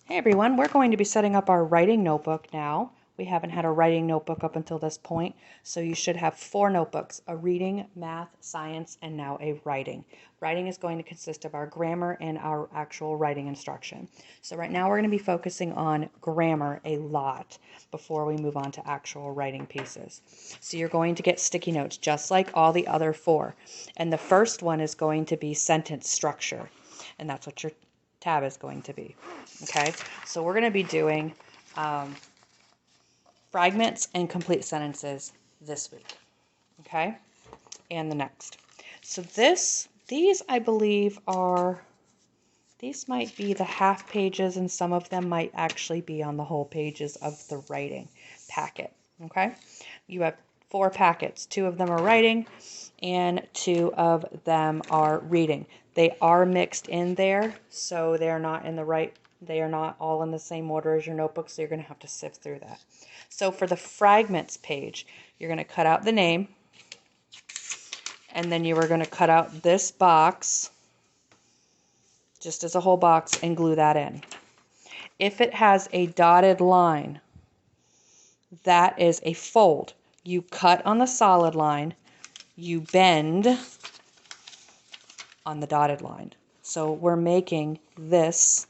Hey everyone, we're going to be setting up our writing notebook now. We haven't had a writing notebook up until this point, so you should have 4 notebooks: a reading, math, science, and now a writing. Writing is going to consist of our grammar and our actual writing instruction. So right now we're going to be focusing on grammar a lot before we move on to actual writing pieces. So you're going to get sticky notes just like all the other 4. And the first one is going to be sentence structure, and that's what your tab is going to be. Okay, so we're going to be doing fragments and complete sentences this week. Okay, and the next. So these I believe these might be the half pages, and some of them might actually be on the whole pages of the writing packet. Okay, you have 4 packets. 2 of them are writing and 2 of them are reading. They are mixed in there, so they are not all in the same order as your notebook, so you're going to have to sift through that. So for the fragments page, you're going to cut out the name, and then you are going to cut out this box, just as a whole box, and glue that in. If it has a dotted line, that is a fold. You cut on the solid line, you bend on the dotted line. So we're making this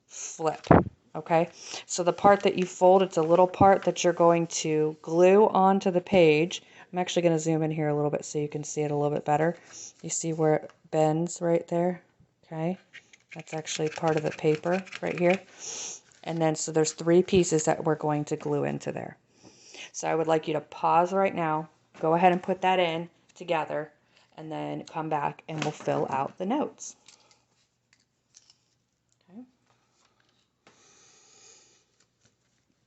flip, okay? So the part that you fold, it's a little part that you're going to glue onto the page. I'm actually going to zoom in here a little bit so you can see it a little bit better. You see where it bends right there? Okay, that's actually part of the paper right here. And then so there's 3 pieces that we're going to glue into there. So I would like you to pause right now, go ahead and put that in together, and then come back and we'll fill out the notes. Okay.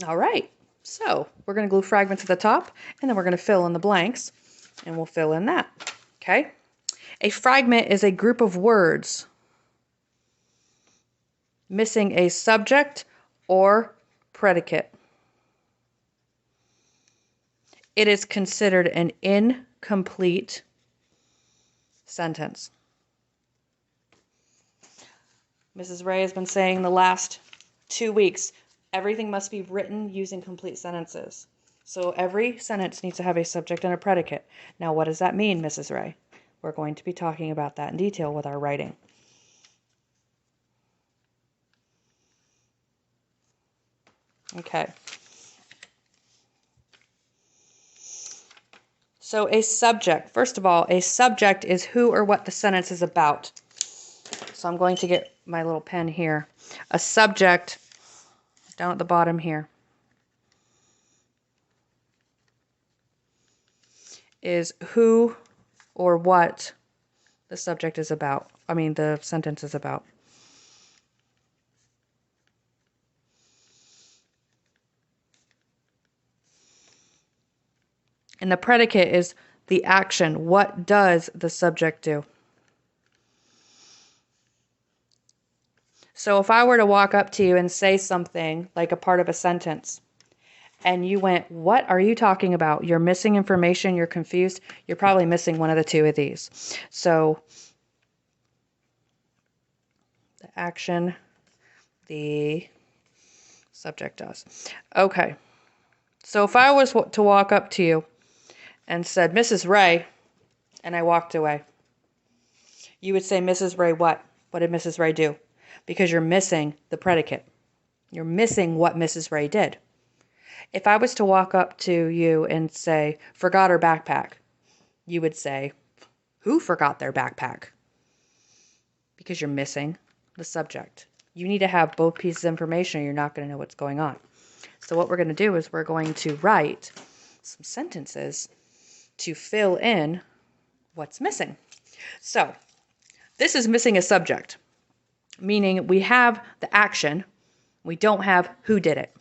All right, so we're going to glue fragments at the top, and then we're going to fill in the blanks, and we'll fill in that. Okay. A fragment is a group of words missing a subject or predicate. It is considered an incomplete sentence. Mrs. Ray has been saying the last 2 weeks, everything must be written using complete sentences. So every sentence needs to have a subject and a predicate. Now, what does that mean, Mrs. Ray? We're going to be talking about that in detail with our writing. Okay. So a subject, first of all, a subject is who or what the sentence is about. So I'm going to get my little pen here. A subject, down at the bottom here, is who or what the subject is about. The sentence is about. And the predicate is the action. What does the subject do? So if I were to walk up to you and say something like a part of a sentence, and you went, "What are you talking about? You're missing information, you're confused," you're probably missing one of the 2 of these. So the action, the subject does. Okay. So if I was to walk up to you and said, "Mrs. Ray," and I walked away, you would say, "Mrs. Ray what? What did Mrs. Ray do?" Because you're missing the predicate. You're missing what Mrs. Ray did. If I was to walk up to you and say, "Forgot her backpack," you would say, "Who forgot their backpack?" Because you're missing the subject. You need to have both pieces of information or you're not going to know what's going on. So what we're going to do is we're going to write some sentences to fill in what's missing. So this is missing a subject, meaning we have the action, we don't have who did it.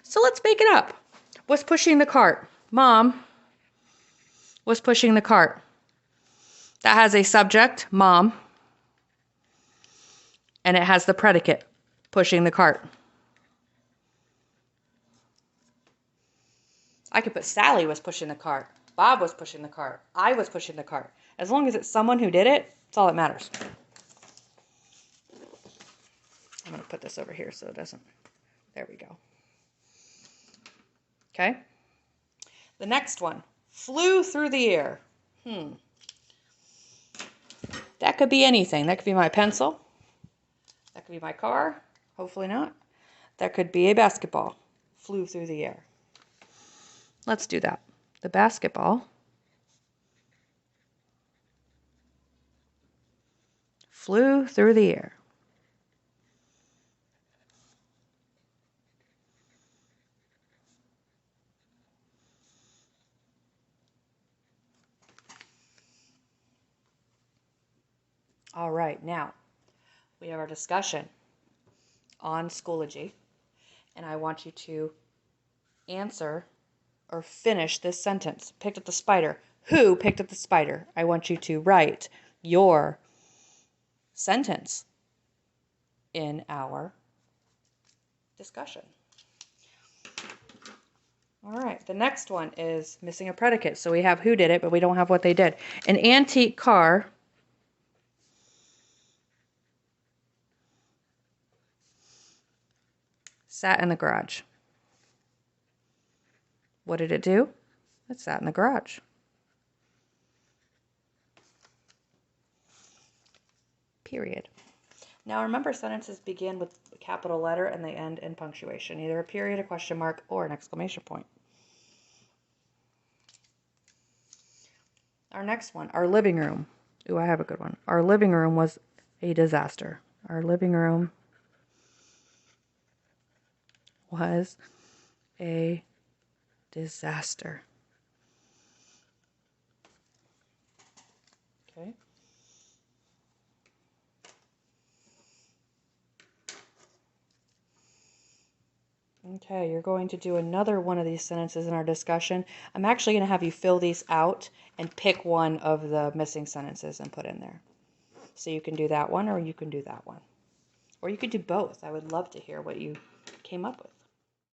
So let's make it up. What's pushing the cart? Mom was pushing the cart. That has a subject, mom, and it has the predicate, pushing the cart. I could put Sally was pushing the cart, Bob was pushing the cart, I was pushing the cart. As long as it's someone who did it, that's all that matters. I'm going to put this over here so it doesn't. There we go. Okay. The next one. Flew through the air. That could be anything. That could be my pencil. That could be my car. Hopefully not. That could be a basketball. Flew through the air. Let's do that. The basketball flew through the air. All right, now we have our discussion on Schoology, and I want you to answer or finish this sentence. Picked up the spider. Who picked up the spider? I want you to write your sentence in our discussion. All right, the next one is missing a predicate. So we have who did it, but we don't have what they did. An antique car sat in the garage. What did it do? It sat in the garage. Period. Now remember, sentences begin with a capital letter and they end in punctuation, either a period, a question mark, or an exclamation point. Our next one, our living room. Ooh, I have a good one. Our living room was a disaster. Our living room was a disaster. Okay. Okay, you're going to do another one of these sentences in our discussion. I'm actually going to have you fill these out and pick one of the missing sentences and put in there. So you can do that one or you can do that one. Or you could do both. I would love to hear what you came up with.